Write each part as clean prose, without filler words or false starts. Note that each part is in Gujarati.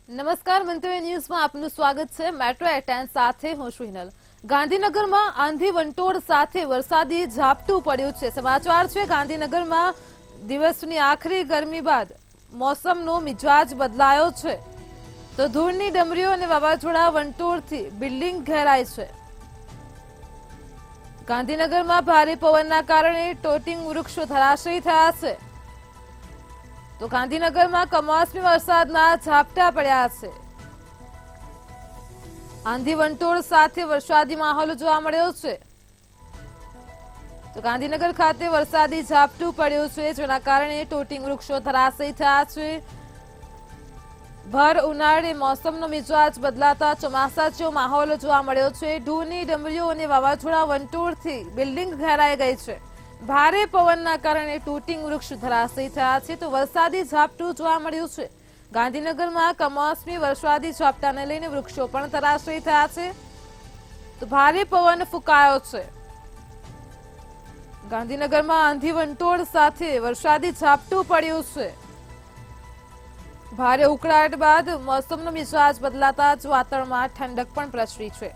નમસ્કાર મંતવ્ય ન્યૂઝમાં આપનું સ્વાગત છે। મેટ્રો એટ સાથે હું છું હિનલ। ગાંધીનગરમાં આંધી વંટોળ સાથે વરસાદી ઝાપટું પડ્યું છે। સમાચાર છે ગાંધીનગરમાં દિવસની આખરી ગરમી બાદ મોસમનો મિજાજ બદલાયો છે તો ધૂળની ડમરીઓ અને વાવાઝોડા વંટોળથી બિલ્ડિંગ ઘેરાય છે। ગાંધીનગરમાં ભારે પવનના કારણે ટોટિંગ વૃક્ષો ધરાશયી થયા છે તો ગાંધીનગરમાં કમોસમી વરસાદના ઝાપટા પડ્યા છે। આંધી વંટોળ સાથે વરસાદી માહોલ જોવા મળ્યો છે તો ગાંધીનગર ખાતે વરસાદી ઝાપટું પડ્યું છે જેના કારણે ટોટિંગ વૃક્ષો ધરાશયી થયા છે। ભર ઉનાળે મોસમનો મિજાજ બદલાતા ચોમાસા જેવો માહોલ જોવા મળ્યો છે। ધૂળની ડમરીઓ અને વાવાઝોડા વંટોળથી બિલ્ડિંગ ઘેરાઈ ગઈ છે। ભારે પવનના કારણે તૂટિંગ વૃક્ષ ધરાશયી થયા છે તો વરસાદી ઝાપટું જોવા મળ્યું છે। ગાંધીનગરમાં કમોસમી વરસાદી ઝાપટાને લઈને વૃક્ષો પણ ધરાશયી થયા છે તો ભારે પવન ફૂંકાયો છે। ગાંધીનગરમાં આંધી વંટોળ સાથે વરસાદી ઝાપટું પડ્યું છે। ભારે ઉકળાટ બાદ મોસમનો મિજાજ બદલાતા જ વાતાવરણમાં ઠંડક પણ પ્રસરી છે।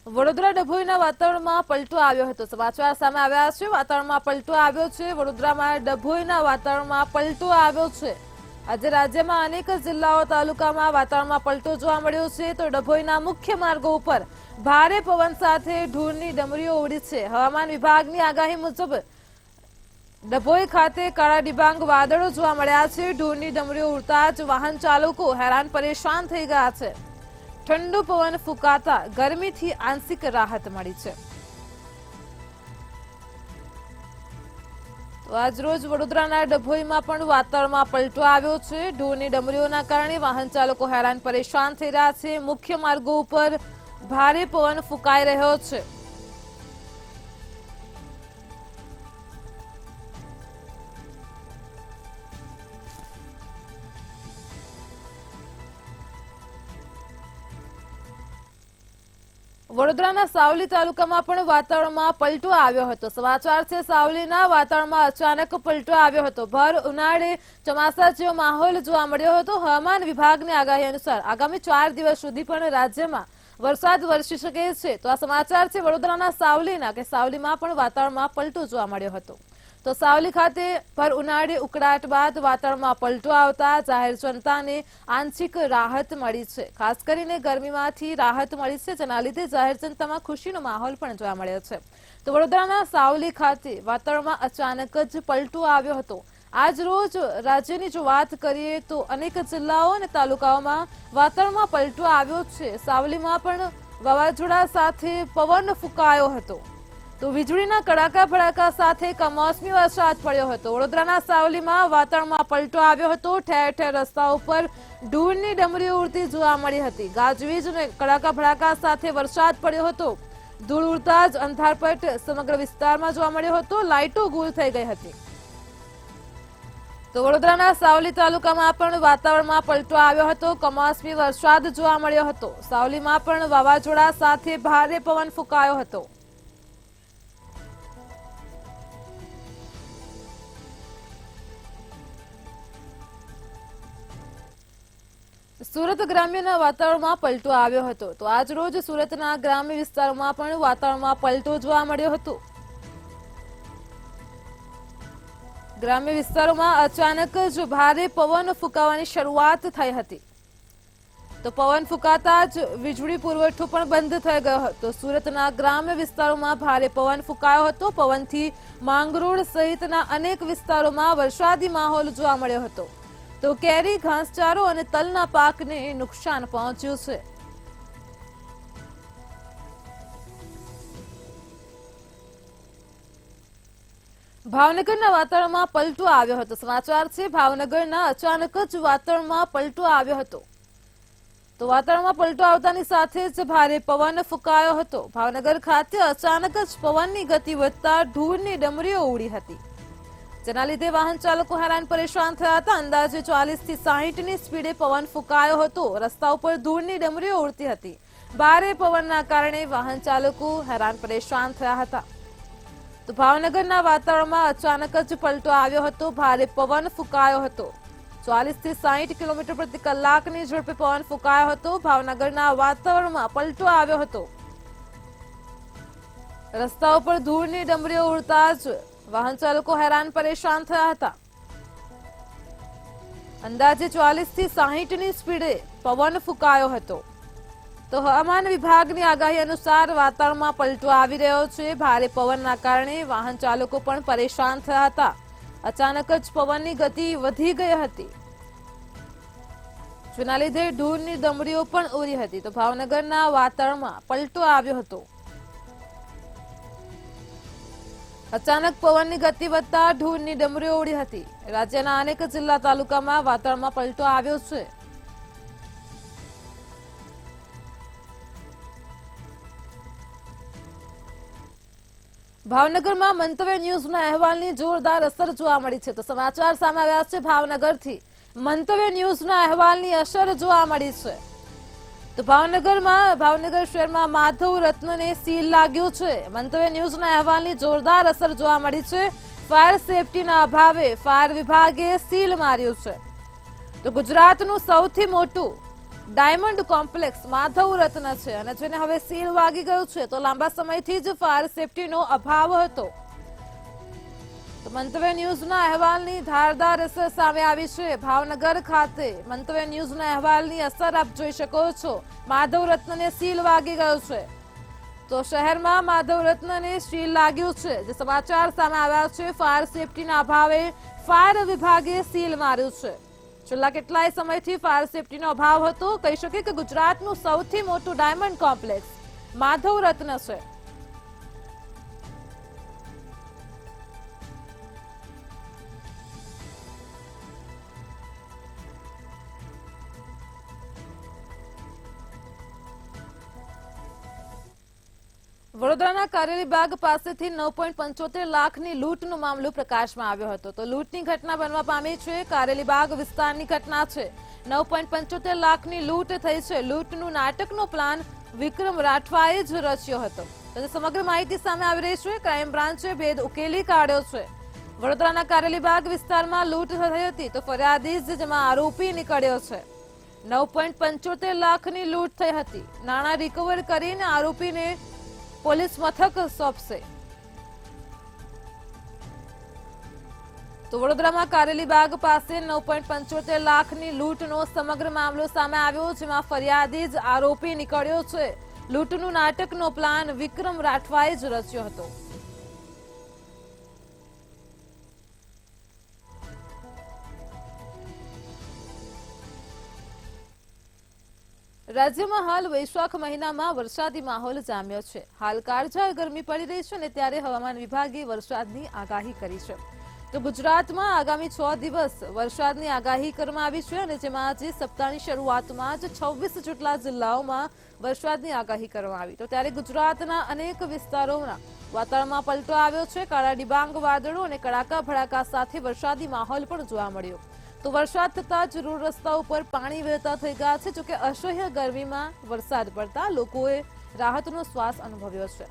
વડોદરા ડભોઈના વાતાવરણમાં પલટો આવ્યો હતો। સમાચાર સામે આવ્યા છે। વાતાવરણમાં પલટો આવ્યો છે। વડોદરામાં ડભોઈના વાતાવરણમાં પલટો આવ્યો છે। આજે રાજ્યમાં અનેક જિલ્લાઓ તાલુકામાં વાતાવરણમાં પલટો જોવા મળ્યો છે તો ડભોઈના મુખ્ય માર્ગો ઉપર ભારે પવન સાથે ધૂળની ડમરીઓ ઉડી છે। હવામાન વિભાગની આગાહી મુજબ ડભોઈ ખાતે કાળા ડિબાંગ વાદળો જોવા મળ્યા છે। ધૂળની ડમરીઓ ઉડતા જ વાહન ચાલકો હેરાન પરેશાન થઈ ગયા છે। ઠંડુ પવન ફૂંકાતા ગરમીથી આંશિક રાહત મળી છે। તો આજ રોજ વડોદરાના ડભોઈમાં પણ વાતાવરણમાં પલટો આવ્યો છે। ધૂળની ડમરીઓના કારણે વાહન ચાલકો હેરાન પરેશાન થઈ રહ્યા છે। મુખ્ય માર્ગો ઉપર ભારે પવન ફૂંકાઈ રહ્યો છે। વડોદરાના સાવલી તાલુકામાં પણ વાતાવરણમાં પલટો આવ્યો હતો। સમાચાર છે સાવલીના વાતાવરણમાં અચાનક પલટો આવ્યો હતો। ભર ઉનાળે ચોમાસા જેવો માહોલ જોવા મળ્યો હતો। હવામાન વિભાગની આગાહી અનુસાર આગામી 4 દિવસ સુધી પણ રાજ્યમાં વરસાદ વરસી શકે છે। તો આ સમાચાર છે વડોદરાના સાવલીના કે સાવલીમાં પણ વાતાવરણમાં પલટો જોવા મળ્યો હતો તો સાવલી ખાતે ભર ઉનાળે ઉકળાટ બાદ વાતાવરણમાં પલટો આવતા જાહેર જનતાને આંશિક રાહત મળી છે। ખાસ કરીને ગરમીમાંથી રાહત મળી છે જેના લીધે જાહેર જનતામાં ખુશીનો માહોલ પણ જોવા મળ્યો છે। તો વડોદરાના સાવલી ખાતે વાતાવરણમાં અચાનક જ પલટો આવ્યો હતો। આજ રોજ રાજ્યની જો વાત કરીએ તો અનેક જિલ્લાઓ અને તાલુકાઓમાં વાતાવરણમાં પલટો આવ્યો છે। સાવલીમાં પણ વાવાઝોડા સાથે પવન ફૂંકાયો હતો તો વીજળીના કડાકા ભડાકા સાથે કમોસમી વરસાદ પડ્યો હતો। વડોદરાના સાવલીમાં વાતાવરણમાં પલટો આવ્યો હતો। ઠેર ઠેર રસ્તાઓ પર ધૂળની ડમરીઓ ઉડતી જોવા મળી હતી। ગાજવીજ અને કડાકા ભડાકા સાથે વરસાદ પડ્યો હતો। ધૂળ ઉડતા જ અંધારપટ સમગ્ર વિસ્તારમાં જોવા મળ્યો હતો। લાઇટો ગુલ થઈ ગઈ હતી। તો વડોદરાના સાવલી તાલુકામાં પણ વાતાવરણમાં પલટો આવ્યો હતો। કમોસમી વરસાદ જોવા મળ્યો હતો। સાવલીમાં પણ વાવાઝોડા સાથે ભારે પવન ફૂંકાયો હતો। સુરત ગ્રામ્યના વાતાવરણમાં પલટો આવ્યો હતો તો આજ રોજ સુરતના ગ્રામ્ય વિસ્તારોમાં પણ વાતાવરણમાં પલટો જોવા મળ્યો હતો। ગ્રામ્ય વિસ્તારોમાં અચાનક જ ભારે પવન ફૂંકાવાની શરૂઆત થઈ હતી તો પવન ફૂંકાતા જ વીજળી પુરવઠો પણ બંધ થઈ ગયો હતો। સુરતના ગ્રામ્ય વિસ્તારોમાં ભારે પવન ફૂંકાયો હતો। પવનથી માંગરોળ સહિતના અનેક વિસ્તારોમાં વરસાદી માહોલ જોવા મળ્યો હતો તો કેરી ઘાસચારો અને તલના પાકને નુકસાન પહોંચ્યું છે। ભાવનગરના વાતાવરણમાં પલટો આવ્યો હતો। સમાચાર છે ભાવનગરના અચાનક જ વાતાવરણમાં પલટો આવ્યો હતો તો વાતાવરણમાં પલટો આવતાની સાથે જ ભારે પવન ફૂંકાયો હતો। ભાવનગર ખાતે અચાનક જ પવનની ગતિ વધતા ધૂળની ડમરીઓ ઉડી હતી જેના લીધે વાહન ચાલકો હેરાન પરેશાન થયા હતા। અંદાજે 40 થી 60ની સ્પીડે પવન ફૂંકાયો હતો। રસ્તા ઉપર ધૂળની ડમરીઓ ઉડતી હતી। ભારે પવનના કારણે વાહન ચાલકો હેરાન પરેશાન થયા હતા। તો ભાવનગરના વાતાવરણમાં અચાનક જ પલટો આવ્યો હતો. ભારે પવન ફૂંકાયો હતો. 40 થી 60 કિલોમીટર પ્રતિ કલાકની ઝડપે પવન ફૂંકાયો હતો. ભાવનગરના વાતાવરણમાં પલટો આવ્યો હતો. રસ્તાઓ પર ધૂળની ડમરીઓ ઉડતા જ વાહન ચાલકો હેરાન પરેશાન થયા હતા. અંદાજે 40 થી 60 ની સ્પીડે પવન ફૂંકાયો હતો. તો હવામાન વિભાગની આગાહી અનુસાર વાતાવરણમાં પલટો આવી રહ્યો છે. ભારે પવનના કારણે વાહન ચાલકો પણ પરેશાન થયા હતા. અચાનક જ પવનની ગતિ વધી ગઈ હતી, જેના લીધે ધૂળની ડમરીઓ પણ ઉડી હતી. તો ભાવનગરના વાતાવરણમાં પલટો આવ્યો હતો. અચાનક પવનની ગતિ વધતા ધૂળની ડમરીઓ ઉડી હતી. રાજ્યના અનેક જિલ્લા તાલુકામાં વાતાવરણમાં પલટો આવ્યો છે. ભાવનગરમાં મંતવ્ય ન્યૂઝના અહેવાલની જોરદાર અસર જોવા મળી છે. તો સમાચાર સામે આવ્યા છે ભાવનગરથી. મંતવ્ય ન્યૂઝના અહેવાલની અસર જોવા મળી છે. તો ભાવનગર શહેરમાં માધવ રત્નને સીલ લાગ્યું છે. મંતવ્ય ન્યૂઝના અહેવાલની જોરદાર અસર જોવા મળી છે. ફાયર સેફટીના અભાવે ફાયર વિભાગે સીલ માર્યું છે. તો ગુજરાતનું સૌથી મોટું ડાયમંડ કોમ્પ્લેક્સ માધવ રત્ન છે અને જેને હવે સીલ વાગી ગયું છે. તો લાંબા સમયથી જ ફાયર સેફટીનો અભાવ હતો. તો મંતવ્ય ન્યૂઝના અહેવાલની ધારદાર અસર સામે આવી છે. ભાવનગર ખાતે મંતવ્ય ન્યૂઝના અહેવાલની અસર આપ જોઈ શકો છો. માધવ રત્નને સીલ વાગી ગયું છે. તો શહેરમાં માધવ રત્નને સીલ લાગ્યું છે. જે સમાચાર સામે આવ્યા છે, ફાયર સેફટીના અભાવે ફાયર વિભાગે સીલ માર્યું છે. છેલ્લા કેટલાય સમયથી ફાયર સેફટીનો અભાવ હતો. કહી શકે કે ગુજરાતનું સૌથી મોટું ડાયમંડ કોમ્પ્લેક્સ માધવ રત્ન છે. વડોદરાના કારેલીબાગ પાસેથી 9.75 લાખની લૂંટનો મામલો પ્રકાશમાં આવ્યો હતો. તો લૂંટની ઘટના બનવા પામી છે. કારેલીબાગ વિસ્તારની ઘટના છે. 9.75 લાખની લૂંટ થઈ છે. લૂંટનું નાટકનો પ્લાન વિક્રમ રાઠવાએ જ રચ્યો હતો. તો સમગ્ર માહિતી સામે આવી રહી છે. ક્રાઇમ બ્રાન્ચે ભેદ ઉકેલી કાઢ્યો છે. વડોદરાના કારેલીબાગ વિસ્તારમાં લૂંટ થઈ હતી. તો ફરિયાદી જ જેમાં આરોપી નીકળ્યો છે. 9.75 લાખની લૂંટ થઈ હતી. નાણાં રિકવર કરીને આરોપીને પોલીસ મથક સોંપશે. તો વડોદરામાં કારેલીબાગ પાસે 9.75 લાખની લૂંટનો સમગ્ર મામલો સામે આવ્યો, જેમાં ફરિયાદી જ આરોપી નીકળ્યો છે. લૂંટનું નાટકનો પ્લાન વિક્રમ રાઠવાએ જ રચ્યો હતો. રાજ્યમાં હાલ વૈશાખ મહિનામાં વરસાદી માહોલ જામ્યો છે. હાલ કાળઝાળ ગરમી પડી રહી છે અને ત્યારે હવામાન વિભાગે વરસાદની આગાહી કરી છે. તો ગુજરાતમાં આગામી 6 દિવસ વરસાદની આગાહી કરવામાં આવી છે અને જેમાં આજે સપ્તાહની શરૂઆતમાં જ 26 જેટલા જિલ્લાઓમાં વરસાદની આગાહી કરવામાં આવી. તો ત્યારે ગુજરાતના અનેક વિસ્તારોમાં વાતાવરણમાં પલટો આવ્યો છે. કાળા ડિબાંગ વાદળો અને કડાકા ભડાકા સાથે વરસાદી માહોલ પણ જોવા મળ્યો. તો વરસાદ થતા જ રોડ રસ્તા ઉપર પાણી વહેતા થઈ ગયા છે. જોકે અસહ્ય ગરમીમાં વરસાદ પડતા લોકોએ રાહતનો શ્વાસ અનુભવ્યો છે.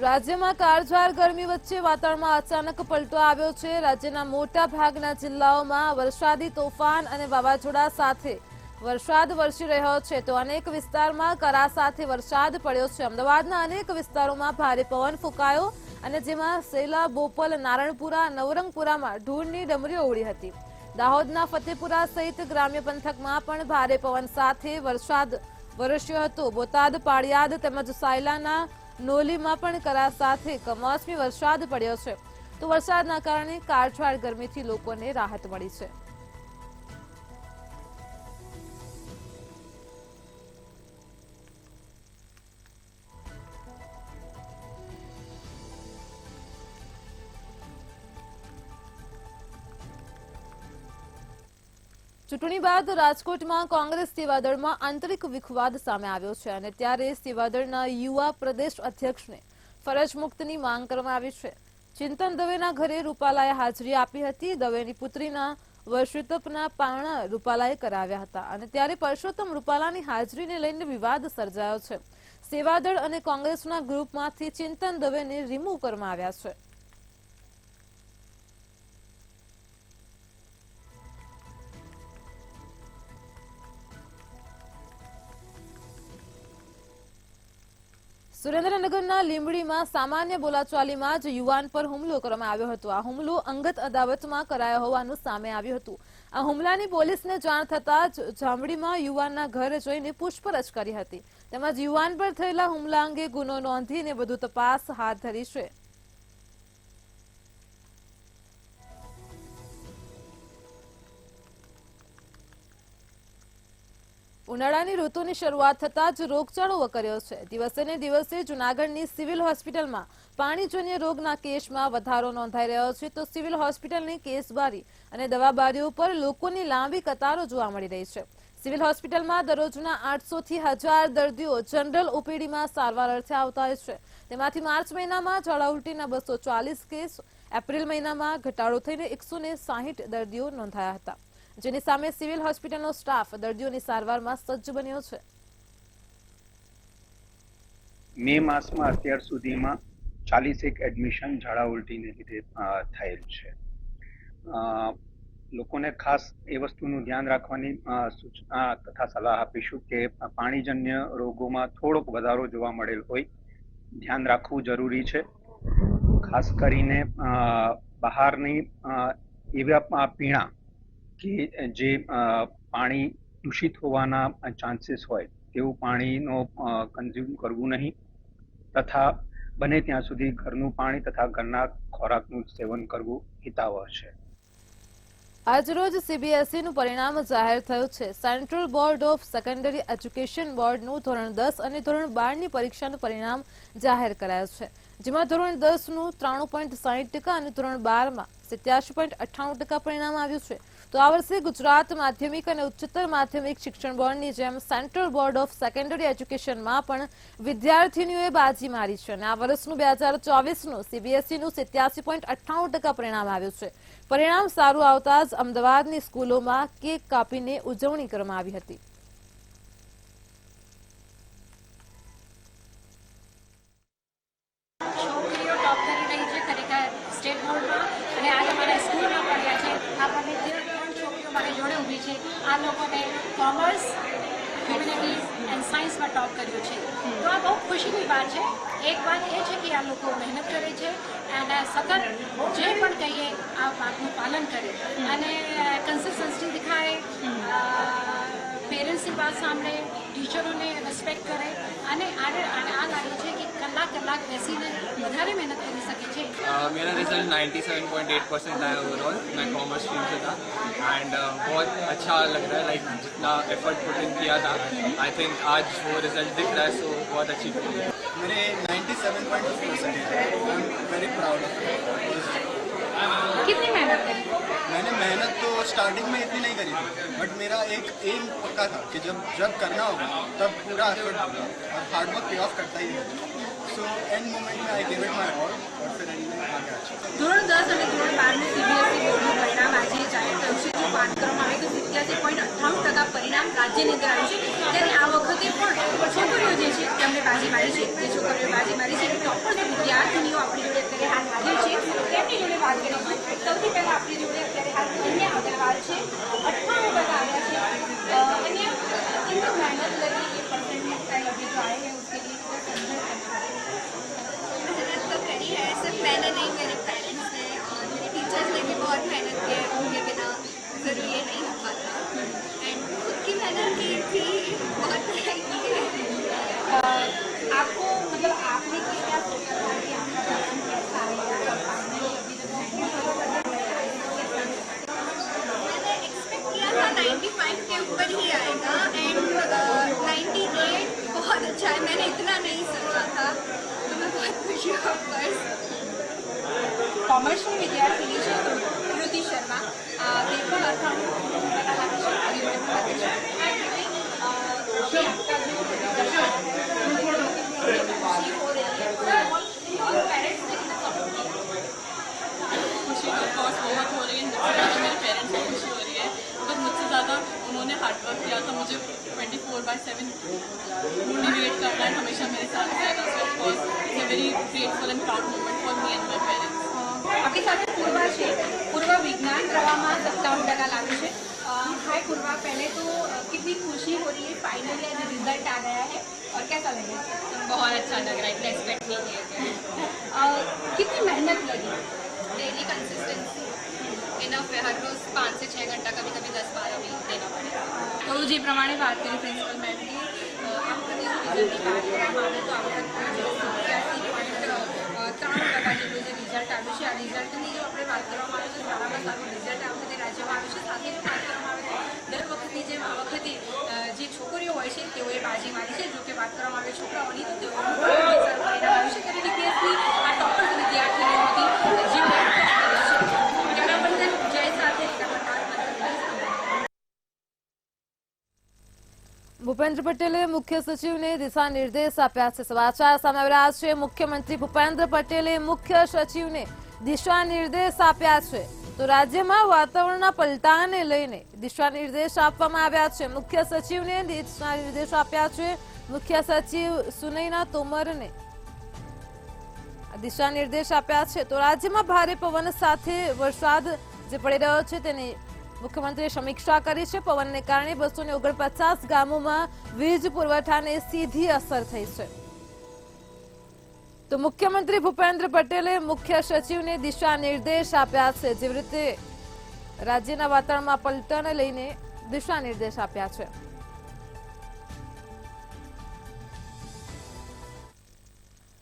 રાજ્યમાં કાળઝાળ ગરમી વચ્ચે વાતાવરણમાં અચાનક પલટો આવ્યો છે. રાજ્યના મોટા ભાગના જિલ્લાઓમાં વરસાદી તોફાન અને વાવાઝોડા સાથે વરસાદ વરસી રહ્યો છે. તો અનેક વિસ્તારમાં કરા સાથે વરસાદ પડ્યો છે. અમદાવાદના અનેક વિસ્તારોમાં ભારે પવન ફૂંકાયો અને જેમાં સેલા, બોપલ, નારણપુરા, નવરંગપુરામાં ધૂળની ડમરીઓ ઉડી હતી. દાહોદના ફતેપુરા સહિત ગ્રામ્ય પંથકમાં પણ ભારે પવન સાથે વરસાદ વરસ્યો હતો. બોટાદ, પાળિયાદ તેમજ સાયલાના નોલીમાં પણ કરા સાથે કમોસમી વરસાદ પડ્યો છે. તો વરસાદના કારણે કાળઝાળ ગરમીથી લોકોને રાહત મળી છે. ચૂંટણી બાદ રાજકોટમાં કોંગ્રેસ સેવાદળમાં આંતરિક વિખવાદ સામે આવ્યો છે અને ત્યારે સેવાદળના યુવા પ્રદેશ અધ્યક્ષને ફરજ મુક્તની માંગ કરવામાં આવી છે. ચિંતન દવેના ઘરે રૂપાલાએ હાજરી આપી હતી. દવેની પુત્રીના વર્ષોત્તમના પારણા રૂપાલાએ કરાવ્યા હતા અને ત્યારે પરસોત્તમ રૂપાલાની હાજરીને લઈને વિવાદ સર્જાયો છે. સેવાદળ અને કોંગ્રેસના ગ્રુપમાંથી ચિંતન દવેને રિમૂવ કરવામાં આવ્યા છે. સુરેન્દ્રનગરના લીંબડીમાં સામાન્ય બોલાચાલીમાં જ યુવાન પર હુમલો કરવામાં આવ્યો હતો. આ હુમલો અંગત અદાવતમાં કરાયો હોવાનું સામે આવ્યું હતું. આ હુમલાની પોલીસને જાણ થતાં જ જામડીમાં યુવાનના ઘરે જઈને પૂછપરછ કરી હતી. તેમજ યુવાન પર થયેલા હુમલા અંગે ગુનો નોંધીને વધુ તપાસ હાથ ધરી છે. ઉનાળાની ઋતુની શરૂઆત થતાં જ રોગચાળો વકર્યો છે. દિવસે ને દિવસે જૂનાગઢની સિવિલ હોસ્પિટલમાં પાણીજન્ય રોગના કેસમાં વધારો નોંધાઈ રહ્યો છે. તો સિવિલ હોસ્પિટલની કેસબારી અને દવાબારીઓ પર લોકોની લાંબી કતારો જોવા મળી રહી છે. સિવિલ હોસ્પિટલમાં દરરોજના 800 થી 1000 દર્દીઓ જનરલ ઓપીડીમાં સારવાર અર્થે આવતા હોય છે. તેમાંથી માર્ચ મહિનામાં ઝાડા ઉલટીના 240 કેસ, એપ્રિલ મહિનામાં ઘટાડો થઈને 160 દર્દીઓ નોંધાયા હતા. જેની સામે સિવિલ હોસ્પિટલનો સ્ટાફ દર્દીઓની સારવારમાં સજ્જ બન્યો છે. મે માસમાં અત્યાર સુધીમાં 41 એડમિશન ઝાડા ઉલટીને લીધે થયેલ છે. લોકોને ખાસ એ વસ્તુનું ધ્યાન રાખવાની સૂચના તથા સલાહ આપીશું કે પાણીજન્ય રોગોમાં થોડોક વધારો જોવા મળેલ હોય, ધ્યાન રાખવું જરૂરી છે. ખાસ કરીને બહારની એવા પીણા કે જે પાણી દૂષિત હોવાના ચાન્સીસ હોય તેવું પાણીનો કન્ઝ્યુમ કરવું નહીં તથા બને ત્યાં સુધી ઘરનું પાણી તથા ઘરના ખોરાકનું સેવન કરવું હિતાવહ છે. આજરોજ સીબીએસઈનું પરિણામ જાહેર થયું છે. Central board of secondary education બોર્ડનું ધોરણ 10 અને ધોરણ 12ની પરીક્ષાનું પરિણામ જાહેર કરાયું છે. જેમાં ધોરણ 10નું 93.60% અને ધોરણ 12માં 87.98% પરિણામ આવ્યું છે. તો આ વર્ષે ગુજરાત માધ્યમિક અને ઉચ્ચતર માધ્યમિક શિક્ષણ બોર્ડની જેમ સેન્ટ્રલ બોર્ડ ઓફ સેકન્ડરી એજ્યુકેશનમાં પણ વિદ્યાર્થીનીઓએ બાજી મારી છે અને આ વર્ષનું 2024નું સીબીએસઈનું 87.98% પરિણામ આવ્યું છે. પરિણામ સારું આવતા જ અમદાવાદની સ્કૂલોમાં કેક કાપીને ઉજવણી કરવામાં આવી હતી. છોકરીઓ ટોપ કરી રહી છે ખરેખર સ્ટેટ બોર્ડમાં અને આજે અમારા સ્કૂલમાં પડ્યા છે. આપણને 3 છોકરીઓ મારી જોડે ઊભી છે. આ લોકોને કોમર્સ, હ્યુમેનિટીઝ એન્ડ સાયન્સમાં ટોપ કર્યું છે. તો આ બહુ ખુશીની વાત છે. એક વાત એ છે કે આ લોકો મહેનત કરે છે અને સતત જે પણ કહીએ આ વાતનું પાલન કરે અને કન્સિસ્ટન્સી દેખાય, પેરેન્ટ્સની વાત સાંભળે, ટીચરોને રિસ્પેક્ટ કરે અને આ લાગે છે કે કલાક બેસીને વધારે મહેનત કરી શકે છે. मेरा रिजल्ट 97.8% आया ओवरऑल. मैं कॉमर्स स्ट्रीम से था एंड बहुत अच्छा लग रहा है. लाइक जितना एफर्ट पुट इन किया था, आई थिंक आज वो रिजल्ट दिख रहा है. सो बहुत अच्छी फीलिंग है. मेरे 97.2% है. I am very proud of it. कितनी मेहनत करी? मैंने मेहनत तो स्टार्टिंग में इतनी नहीं करी थी, बट मेरा एक एम पक्का था कि जब करना होगा तब पूरा एफर्ट दूंगा और हार्ड वर्क पे ऑफ करता ही है. सो एंड मोमेंट में I give it my all और फिर एंड में आगे अच्छा. ધોરણ 10 અને ધોરણ 12નું સીબીએસઈ બોર્ડનું પરિણામ આજે જાહેર થયું છે. જો વાત કરવામાં આવે તો 87.98% પરિણામ રાજ્યની અંદર આવ્યું છે. ત્યારે આ વખતે પણ છોકરીઓ જે છે તેમને બાજી મારી છે. જે છોકરીઓ બાજી મારી છે તો પણ વિદ્યાર્થીનીઓ આપણી જોડે અત્યારે હાલ હાજર છે. તેમની જોડે વાત કરીશું. સૌથી પહેલાં આપણી જોડે અત્યારે હાલ કન્યા અગ્રવાલ છે. 98% આવ્યા છે. कन्या कितनी मेहनत लगी ये परसेंटेज अभी जो आए हैं उसके लिए मेहनत तो करी है. सिर्फ मैंने नहीं, मेरे पेरेंट्स ने और मेरे टीचर्स ने भी बहुत मेहनत की है. उनके बिना ज़रूर ये नहीं हो पाता. एंड खुद की मेहनत की थी, बहुत पढ़ाई की है. आपको मतलब आपने क्या सोचा था कि आपका परसेंट कैसा आएगा? आपने अभी तक मैंने एक्सपेक्ट किया था 95 के ऊपर ही आएगा एंड 98 बहुत अच्छा है. मैंने इतना नहीं सोचा था, तो मैं बहुत खुश हूँ. ऑफकोर्स कॉमर्स में विद्यार्थी છે કૃતિ શર્મા. તે પણ 98% खुशी तो ऑफकोर्स बहुत हो रही है. मेरे पेरेंट्स को खुशी हो हमेशा मुझे 24/7 मोटिवेट करना है, हमेशा मेरे साथ रहना। So of course it's a very grateful and proud moment for me and my parents. આપણી સાથે પૂર્વા છે। પૂર્વા વિજ્ઞાન પ્રવાહમાં 57% લાવ્યું છે। हाय पूर्वा, पहले तो कितनी खुशी हो रही है, फाइनली आज रिजल्ट आ गया है और कैसा लगे? बहुत अच्छा लग रहा है, इतना एक्सपेक्ट नहीं किया था। कितनी मेहनत लगी? डेली कंसिस्टेंसी इनफ है, हर रोज 5 से 6 घंटा, कभी कभी 10-12 भी देना पड़ेगा। તો જે પ્રમાણે વાત કરી પ્રિન્સિપલ મેમ કે આ વખતે રિઝલ્ટની વાત કરવામાં આવે તો આ વખતે 87.3% જેટલું જે રિઝલ્ટ આવ્યું છે, આ રિઝલ્ટની જો આપણે વાત કરવામાં આવે તો સારામાં સારું રિઝલ્ટ આ વખતે રાજ્યમાં આવ્યું છે। સાથે જો વાત કરવામાં આવે તો દર વખતની જેમ આ વખતે જે છોકરીઓ હોય છે તેઓએ બાજી મારી છે। જો કે વાત કરવામાં આવે છોકરાઓની તો તેઓનું સારું પરિણામ આવ્યું છે। ત્યારે ડીપીએસની આ ટોપર વિદ્યાર્થીઓ હતી જેઓએ કેમેરાપર્સન જય સાથે ભૂપેન્દ્ર પટેલે મુખ્ય સચિવને દિશા નિર્દેશ આપ્યા છે। સમાચાર સામે આવી રહ્યા છે। મુખ્યમંત્રી ભૂપેન્દ્ર પટેલે મુખ્ય સચિવને દિશા નિર્દેશ આપ્યા છે। તો રાજ્યમાં વાતાવરણના પલટાને લઈને દિશા નિર્દેશ આપવામાં આવ્યા છે। મુખ્ય સચિવને દિશા નિર્દેશ આપ્યા છે। મુખ્ય સચિવ સુનૈના તોમરને દિશા નિર્દેશ આપ્યા છે। તો રાજ્યમાં ભારે પવન સાથે વરસાદ જે પડી રહ્યો છે તેની મુખ્યમંત્રીએ સમીક્ષા કરી છે। પવનને કારણે 249 ગામોમાં વીજ પુરવઠાને સીધી અસર થઈ છે। તો મુખ્યમંત્રી ભૂપેન્દ્ર પટેલે મુખ્ય સચિવને દિશા નિર્દેશ આપ્યા છે। જેવી રીતે રાજ્યના વાતાવરણમાં પલટાને લઈને દિશા નિર્દેશ આપ્યા છે।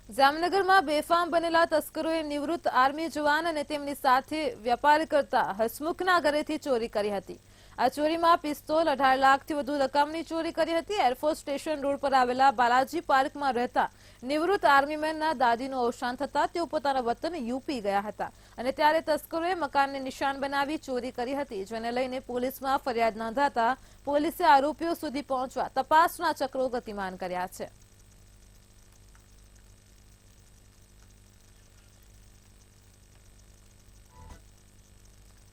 જામનગરમાં બેફામ બનેલા તસ્કરોએ નિવૃત્ત આર્મી જવાન અને તેમની સાથે વેપાર કરતા હસમુખના ઘરેથી ચોરી કરી હતી। આ ચોરીમાં પિસ્તોલ, 18 લાખથી વધુ રકમની ચોરી કરી હતી। એરફોર્સ સ્ટેશન રોડ પર આવેલા બાલાજી પાર્કમાં રહેતા નિવૃત્ત આર્મીમેનના દાદીનું અવસાન થતા તેઓ પોતાના વતન યુપી ગયા હતા અને ત્યારે તસ્કરોએ મકાનને નિશાન બનાવી ચોરી કરી હતી, જેને લઈને પોલીસમાં ફરિયાદ નોંધાતા પોલીસે આરોપીઓ સુધી પહોંચવા તપાસના ચક્રો ગતિમાન કર્યા છે।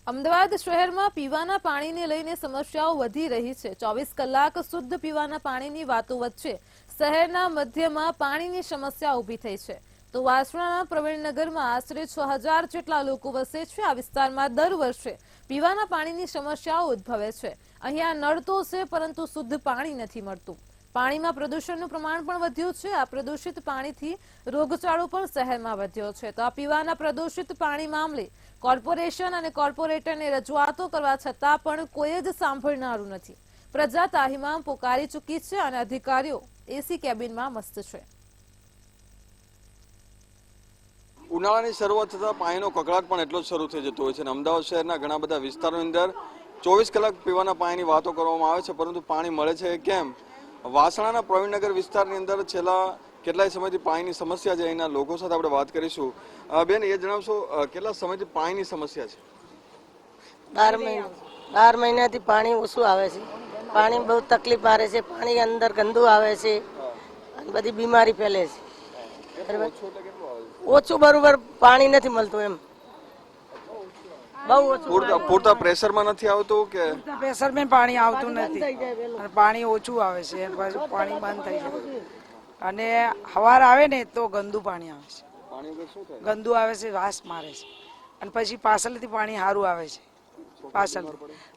અમદાવાદ શહેરમાં પીવાના પાણીને લઈને સમસ્યાઓ વધી રહી છે। 24 કલાક શુદ્ધ પીવાના પાણીની વાતો વચ્ચે શહેરના મધ્યમાં પાણીની સમસ્યા ઊભી થઈ છે। તો વાસણાના પ્રવીણનગરમાં આશરે 6000 જેટલા લોકો વસે છે। આ વિસ્તારમાં દર વર્ષે પીવાના પાણીની સમસ્યાઓ ઉદ્ભવે છે। અહીંયા નળ તો છે પરંતુ શુદ્ધ પાણી નથી મળતું। પાણીમાં પ્રદૂષણનું પ્રમાણ પણ વધ્યું છે। આ પ્રદૂષિત પાણીથી રોગચાળો પણ શહેરમાં વધ્યો છે। તો આ પીવાના પ્રદૂષિત પાણી મામલે કોર્પોરેશન અને કોર્પોરેટરને રજૂઆતો કરવા છતાં પણ કોઈ જ સાંભળનારું નથી। પ્રજા તાહીમામ પોકારી ચૂકી છે અને અધિકારીઓ એસી કેબિનમાં મસ્ત છે। ઉનાળાની શરૂઆત થતાં પાણીનો કકળાટ પણ એટલો જ શરૂ થઈ જતો હોય છે અને અમદાવાદ શહેરના ઘણા બધા વિસ્તારોની અંદર 24 કલાક પીવાના પાણીની વાતો કરવામાં આવે છે, પરંતુ પાણી મળે છે કેમ? વાસણાના પ્રવીણનગર વિસ્તારની અંદર છેલ્લા કેટલાય સમયથી પાણીની સમસ્યા છે। અહીંના લોકો સાથે આપણે વાત કરીશું। બેન, એ જણાવશો કેટલા સમયથી પાણીની સમસ્યા છે? 12 મહિનાથી પાણી ઓછું આવે છે। પાણી બહુ તકલીફ આવે છે। પાણી અંદર ગંદુ આવે છે અને બધી બીમારી ફેલે છે। ઓછું બરોબર પાણી નથી મળતું, એમ બહુ ઓછું। પૂરતા પ્રેશરમાં નથી આવતું કે પ્રેશરમાં પાણી આવતું નથી, પાણી ઓછું આવે છે, પાછું પાણી બંધ થઈ જાય અને સવાર આવે ને તો ગંદુ પાણી આવે છે। ગંદુ આવે છે, વાસ મારે છે અને પછી પાછળથી પાણી સારું આવે છે। પાછળ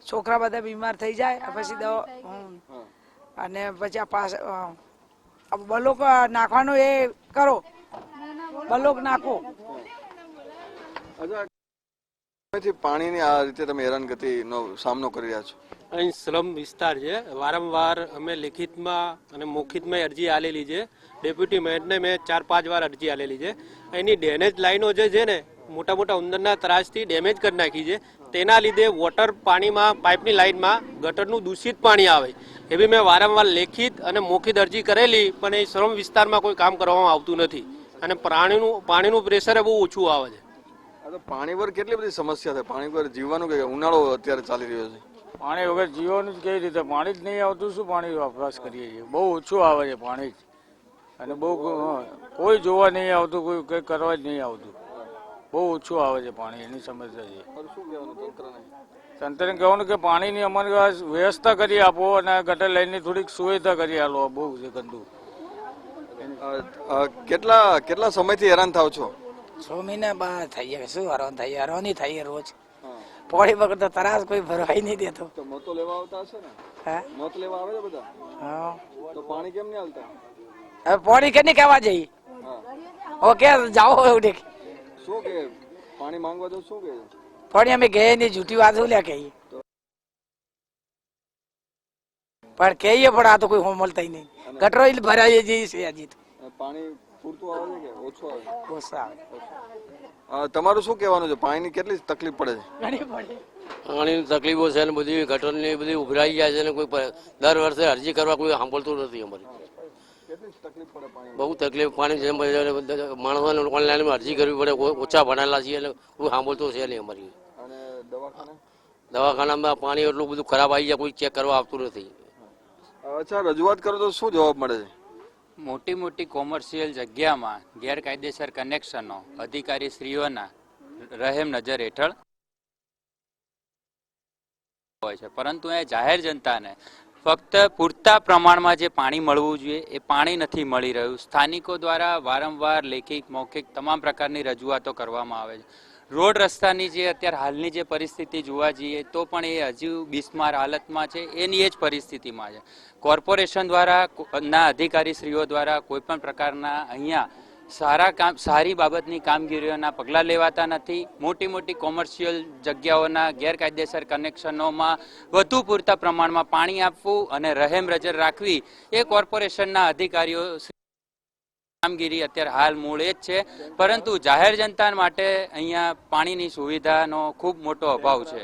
છોકરા બધા બીમાર થઈ જાય, પછી દવા અને પછી આ બલોક નાખવાનો એ કરો, બલોક નાખો। પાણીની આ રીતે તમે હેરાનગતિનો સામનો કરી રહ્યા છો? અહીં સ્લમ વિસ્તાર છે। વારંવાર અમે લેખિતમાં અને મૌખિતમાં અરજી આલેલી છે। ડેપ્યુટી મેયરને મેં 4-5 વાર અરજી આલેલી છે। એની ડેમેજ લાઈનો જે છે ને મોટા મોટા ઉંદરના ત્રાસથી ડેમેજ કરી નાખી છે। તેના લીધે વોટર પાણીમાં પાઇપની લાઈનમાં ગટરનું દૂષિત પાણી આવે એવી મેં વારંવાર લેખિત અને મૌખિત અરજી કરેલી, પણ એ શ્રમ વિસ્તારમાં કોઈ કામ કરવામાં આવતું નથી અને પાણીનું પ્રેશર બહુ ઓછું આવે છે। પાણી પર કેટલી બધી સમસ્યા છે? પાણી પર જીવવાનું કે ઉનાળો અત્યારે ચાલી રહ્યો છે, પાણી વગર જીવવાનું જ કેવી રીતે? પાણી જ નહીં આવતું, શું પાણી વપરાશ કરીએ છીએ? બહુ ઓછું આવે છે પાણી જ, અને બહુ કોઈ જોવા નહીં આવતું, કોઈ કંઈ કરવા જ નહીં આવતું। બહુ ઓછું આવે છે પાણી, એની સમસ્યા છે. શું કહેવાનું તંત્રને? તંત્રને કહેવાનું કે પાણીની અમારી વ્યવસ્થા કરી આપો અને ગટર લાઈનની થોડીક સુવિધા કરી આપો. બહુ છે ગંદુ. કેટલા સમયથી હેરાન થાવ છો? 6 મહિના બાદ થઈ જાય. શું હેરાની થઈ રોજ પાણી વગર તો તરાસ કોઈ ભરવાઈ નહીં દેતો. તો મતો લેવા આવતા હશે ને? હા, મત લેવા આવે છે બધા? હા. તો પાણી કેમ નહીં હાલતા? હવે પાણી કે નહીં કહેવા જઈ ઓકે જાઓ એવું દેખ શું કે પાણી માંગવા તો શું કે પાણી અમે ગયે નહીં, જૂઠી વાત લે કહીએ પણ કહીએ પણ આ તો કોઈ હોમલતા નહીં. ગટરો ભરાઈ જઈએ છે હજી તો. પાણી પૂરતું આવે છે કે ઓછું આવે? ઓછું આવે. તમારું શું કહેવાનું છે? પાણીની કેટલી તકલીફ પડે છે? ઘણી પડે. પાણીની તકલીફો છે ને બધી ગટરની બધી ઉભરાઈ જાય છે ને કોઈ દર વર્ષે અરજી કરવા કોઈ સાંભળતું નથી. અમારી બહુ તકલીફ પાણી છે. માણસોને ઓનલાઈન અરજી કરવી પડે. ઓછા ભણેલા છીએ એટલે કોઈ સાંભળતું છે નહીં અમારી. દવાખાનામાં પાણી એટલું બધું ખરાબ આવી જાય, કોઈ ચેક કરવા આવતું નથી. અચ્છા, રજૂઆત કરો તો શું જવાબ મળે છે? મોટી મોટી કોમર્શિયલ જગ્યામાં ગેરકાયદેસર કનેક્શનો અધિકારી શ્રીઓના રહેમ નજર હેઠળ હોય છે, પરંતુ એ જાહેર જનતાને ફક્ત પૂરતા પ્રમાણમાં જે પાણી મળવું જોઈએ એ પાણી નથી મળી રહ્યું. સ્થાનિકો દ્વારા વારંવાર લેખિત મૌખિક તમામ પ્રકારની રજૂઆતો કરવામાં આવે છે. રોડ રસ્તાની જે અત્યારે હાલની જે પરિસ્થિતિ જોવા જઈએ તો પણ એ હજુ બિસ્માર હાલતમાં છે. એની એ જ પરિસ્થિતિમાં છે. કોર્પોરેશન દ્વારા ના અધિકારીશ્રીઓ દ્વારા કોઈ પણ પ્રકારના અહીંયા સારી બાબતની કામગીરીઓના પગલાં લેવાતા નથી. મોટી મોટી કોમર્શિયલ જગ્યાઓના ગેરકાયદેસર કનેક્શનોમાં વધુ પૂરતા પ્રમાણમાં પાણી આપવું અને રહેમ રજર રાખવી એ કોર્પોરેશનના અધિકારીઓ કામગીરી અત્યારે હાલ મૂળ એ જ છે. પરંતુ જાહેર જનતા માટે અહીંયા પાણીની સુવિધાનો ખૂબ મોટો અભાવ છે.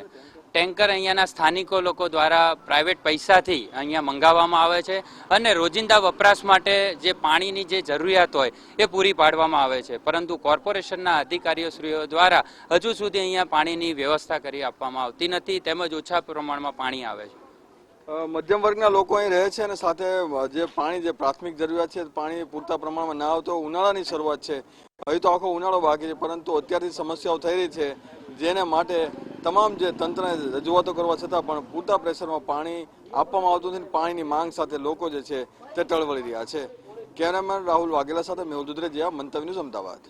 ટેન્કર અહીંયાના સ્થાનિકો લોકો દ્વારા પ્રાઇવેટ પૈસાથી અહીંયા મંગાવવામાં આવે છે અને રોજિંદા વપરાશ માટે જે પાણીની જે જરૂરિયાત હોય એ પૂરી પાડવામાં આવે છે. પરંતુ કોર્પોરેશનના અધિકારીઓશ્રીઓ દ્વારા હજુ સુધી અહીંયા પાણીની વ્યવસ્થા કરી આપવામાં આવતી નથી, તેમજ ઓછા પ્રમાણમાં પાણી આવે છે. મધ્યમ વર્ગના લોકો અહીં રહે છે અને સાથે જે પાણી જે પ્રાથમિક જરૂરિયાત છે પાણી પૂરતા પ્રમાણમાં ના આવતો. ઉનાળાની શરૂઆત છે, હવે તો આખો ઉનાળો બાકી છે, પરંતુ અત્યારથી સમસ્યાઓ થઈ રહી છે, જેને માટે તમામ જે તંત્રને રજૂઆતો કરવા છતાં પણ પૂરતા પ્રેશરમાં પાણી આપવામાં આવતું નથી. પાણીની માંગ સાથે લોકો જે છે તે ટળવળી રહ્યા છે. કેમેરામેન રાહુલ વાઘેલા સાથે મેહુલ દુધરેજિયા, મંતવ્ય ન્યૂઝ, અમદાવાદ.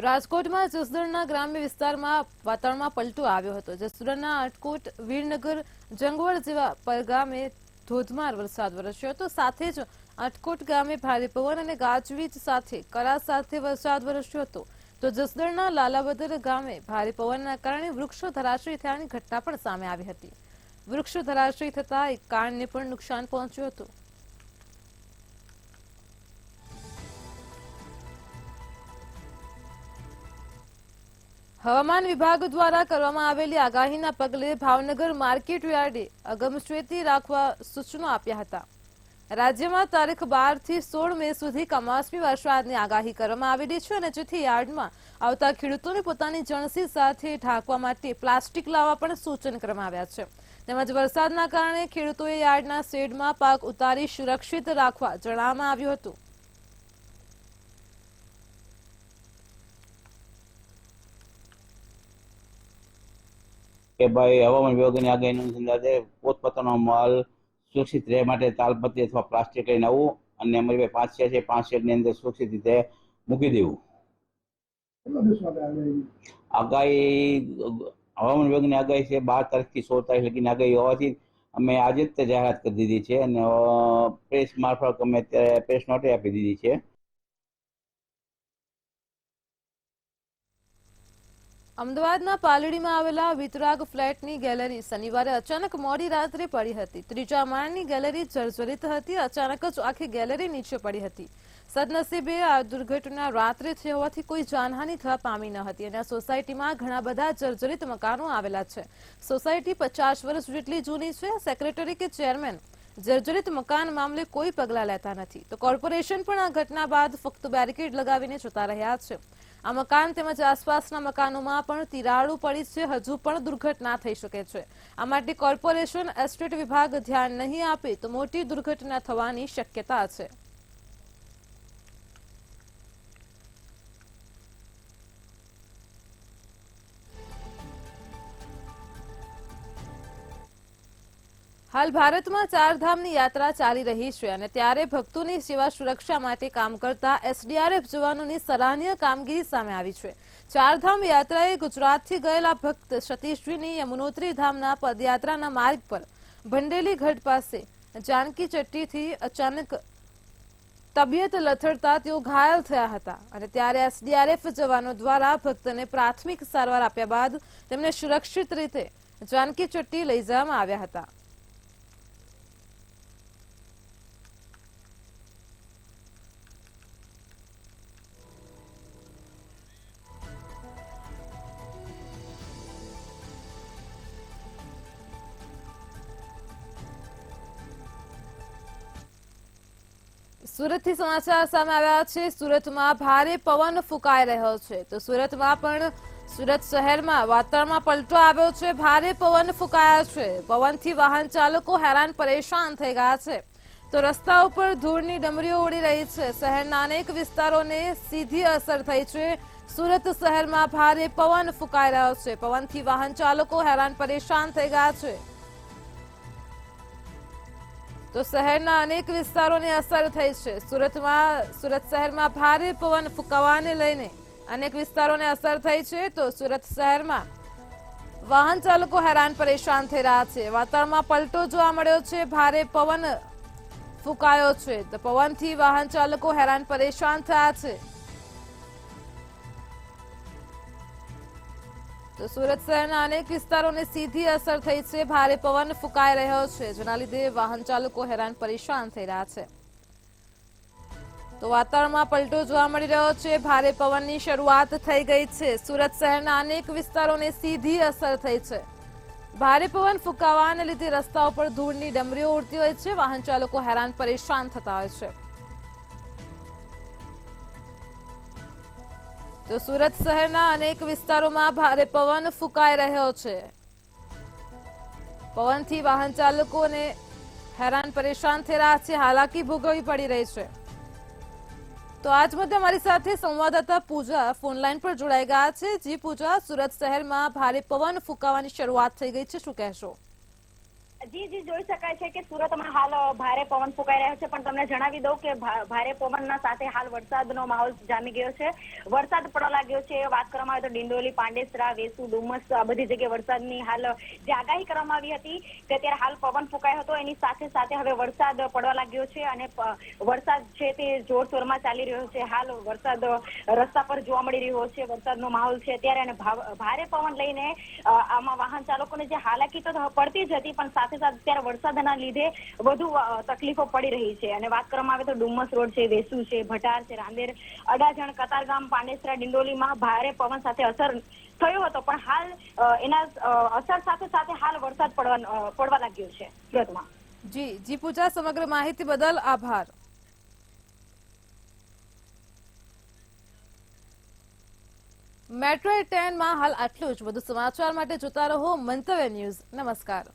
રાજકોટમાં જસદણના ગ્રામ્ય વિસ્તારમાં વાતાવરણમાં પલટો આવ્યો હતો. જસદણના આટકોટ, વીરનગર, જંગવડ જેવા ગામે ધોધમાર વરસાદ વરસ્યો હતો. સાથે જ આટકોટ ગામે ભારે પવન અને ગાજવીજ સાથે કરા સાથે વરસાદ વરસ્યો હતો. તો જસદણના લાલાવદર ગામે ભારે પવનના કારણે વૃક્ષો ધરાશયી થયાની ઘટના પણ સામે આવી હતી. વૃક્ષો ધરાશયી થતા એક કારને પણ નુકસાન પહોંચ્યું હતું. હવામાન વિભાગ દ્વારા કરવામાં આવેલી આગાહીના પગલે ભાવનગર માર્કેટ યાર્ડે અગમચેતી રાખવા સૂચનો આપ્યા હતા. રાજ્યમાં તારીખ 12 થી 16 મે સુધી કમોસમી વરસાદની આગાહી કરવામાં આવેલી છે અને જેથી યાર્ડમાં આવતા ખેડૂતોને પોતાની જણસી સાથે ઢાંકવા માટે પ્લાસ્ટિક લાવવા પણ સૂચન કરવામાં આવ્યા છે. તેમજ વરસાદના કારણે ખેડૂતોએ યાર્ડના શેડમાં પાક ઉતારી સુરક્ષિત રાખવા જણાવવામાં આવ્યું હતું. કે ભાઈ હવામાન વિભાગની આગાહીના અનુસંધાને પોતપોતાનો માલ સુરક્ષિત રહે માટે તાલપત્રી અથવા પ્લાસ્ટિક લઈને આવવું અને અમારી પાસે 5 છે 5 શેડની અંદર સુરક્ષિત રીતે મૂકી દેવું. આગાહી હવામાન વિભાગની આગાહી છે 12 તારીખથી 16 તારીખ લગીની આગાહી હોવાથી અમે આજે જ તે જાહેરાત કરી દીધી છે અને પ્રેસ મારફત અમે અત્યારે પ્રેસ નોટે આપી દીધી છે. અમદાવાદના પાલડીમાં આવેલા વિતરાગ ફ્લેટની ગેલેરી શનિવારે અચાનક મોડી રાત્રે પડી હતી. ત્રીજા માળની ગેલેરી જર્જરિત હતી. અચાનક જ આખી ગેલેરી નીચે પડી હતી. સદનસીબે આ દુર્ઘટના રાત્રે થઈ હોવાથી કોઈ જાનહાનિ થવા પામી ન હતી અને આ સોસાયટીમાં ઘણા બધા જર્જરિત મકાનો આવેલા છે. સોસાયટી 50 વર્ષ જેટલી જૂની છે. સેક્રેટરી કે ચેરમેન જર્જરિત મકાન મામલે કોઈ પગલાં લેતા નથી, તો કોર્પોરેશન પણ આ ઘટના બાદ ફક્ત બેરિકેડ લગાવીને જોતા રહ્યા છે. આ મકાન તેમજ આસપાસના મકાનોમાં પણ તિરાડો પડી છે. હજુ પણ દુર્ઘટના થઈ શકે છે. આ માટે કોર્પોરેશન એસ્ટેટ વિભાગ ધ્યાન નહીં આપે તો મોટી દુર્ઘટના થવાની શક્યતા છે. હાલ ભારતમાં ચારધામની યાત્રા ચાલી રહી છે અને ત્યારે ભક્તોની સેવા સુરક્ષા માટે કામ કરતા એસડીઆરએફ જવાનોની સરાહનીય કામગીરી સામે આવી છે। ચારધામ યાત્રાએ ગુજરાતથી ગયેલા ભક્ત સતીશજીની યમુનોત્રી ધામના પદયાત્રાના માર્ગ પર ભંડેલી ઘાટ પાસે જાનકી ચટ્ટીથી અચાનક તબિયત લથડતા તેઓ ઘાયલ થયા હતા અને ત્યારે એસડીઆરએફ જવાનો દ્વારા ભક્તને પ્રાથમિક સારવાર આપ્યા બાદ તેમને સુરક્ષિત રીતે જાનકી ચટ્ટી લઈ જવામાં આવ્યા હતા। સુરતથી સમાચાર સામે આવ્યા છે। સુરતમાં ભારે પવન ફૂંકાઈ રહ્યો છે તો સુરતમાં પણ સુરત શહેરમાં વાતાવરણમાં પલટો આવ્યો છે। ભારે પવન ફૂંકાયા છે। પવનથી વાહન ચાલકો હેરાન પરેશાન થઈ ગયા છે તો રસ્તા ઉપર ધૂળની ડમરીઓ ઉડી રહી છે। શહેરના અનેક વિસ્તારોને સીધી અસર થઈ છે। સુરત શહેરમાં ભારે પવન ફૂંકાઈ રહ્યો છે। પવનથી વાહન ચાલકો હેરાન પરેશાન થઈ ગયા છે તો શહેરના અનેક વિસ્તારોને અસર થઈ છે। સુરત શહેરમાં ભારે પવન ફૂંકાવાને લઈને અનેક વિસ્તારોને અસર થઈ છે તો સુરત શહેરમાં વાહન ચાલકો હેરાન પરેશાન થઈ રહ્યા છે। વાતાવરણમાં પલટો જોવા મળ્યો છે। ભારે પવન ફૂંકાયો છે તો પવનથી વાહન ચાલકો હેરાન પરેશાન થયા છે તો સુરત શહેરના અનેક વિસ્તારોને સીધી અસર થઈ છે। ભારે પવન ફૂંકાઈ રહ્યો છે જેના લીધે વાહન ચાલકો હેરાન પરેશાન થઈ રહ્યા છે તો વાતાવરણમાં પલટો જોવા મળી રહ્યો છે। ભારે પવનની શરૂઆત થઈ ગઈ છે। સુરત શહેરના અનેક વિસ્તારોને સીધી અસર થઈ છે। ભારે પવન ફૂંકાવાને લીધે રસ્તા ઉપર ધૂળની ડમરીઓ ઉડતી હોય છે। વાહન ચાલકો હેરાન પરેશાન થતા હોય છે તો સુરત શહેરના અનેક વિસ્તારોમાં ભારે પવન ફૂંકાઈ રહ્યો છે। પવનથી વાહન ચાલકોને હેરાન પરેશાન થઈ રહ્યા છે। હાલાકી ભોગવવી પડી રહી છે તો આજ મુદ્દે અમારી સાથે સંવાદદાતા પૂજા ફોનલાઈન પર જોડાઈ ગયા છે। જી પૂજા, સુરત શહેરમાં ભારે પવન ફૂંકાવાની શરૂઆત થઈ ગઈ છે, શું કહેશો? જી જોઈ શકાય છે કે સુરતમાં હાલ ભારે પવન ફૂંકાઈ રહ્યો છે, પણ તમને જણાવી દઉં કે ભારે પવનના સાથે હાલ વરસાદનો માહોલ જામી ગયો છે। વરસાદ પડવા લાગ્યો છે। વાત કરવામાં આવે તો ડિંડોલી, પાંડેસરા, વેસુ, ડુમસ આ બધી જગ્યાએ વરસાદની હાલ જે આગાહી કરવામાં આવી હતી કે ત્યારે હાલ પવન ફૂંકાયો હતો એની સાથે સાથે હવે વરસાદ પડવા લાગ્યો છે અને વરસાદ છે તે જોરશોરમાં ચાલી રહ્યો છે। હાલ વરસાદ રસ્તા પર જોવા મળી રહ્યો છે। વરસાદનો માહોલ છે ત્યારે અને ભારે પવન લઈને આમાં વાહન ચાલકોને જે હાલાકી તો પડતી જ હતી પણ સાથે અત્યારે વરસાદના લીધે વધુ તકલીફો પડી રહી છે અને વાત કરવામાં આવે તો ડુમસ રોડ છે, વેસુ છે, ભટાર છે, રાંદેર, અડાજણ, કતારગામ, પાંડેસરા, ડિંડોલીમાં ભારે પવન સાથે અસર થયો હતો પણ હાલ એના અસર સાથે સાથે હાલ વરસાદ પડવા લાગ્યો છે સુરતમાં। જી પૂજા, સમગ્ર માહિતી બદલ આભાર। મેટ્રો 10 માં હાલ આટલું જ। વધુ સમાચાર માટે જોતા રહો મંતવ્ય ન્યૂઝ। નમસ્કાર।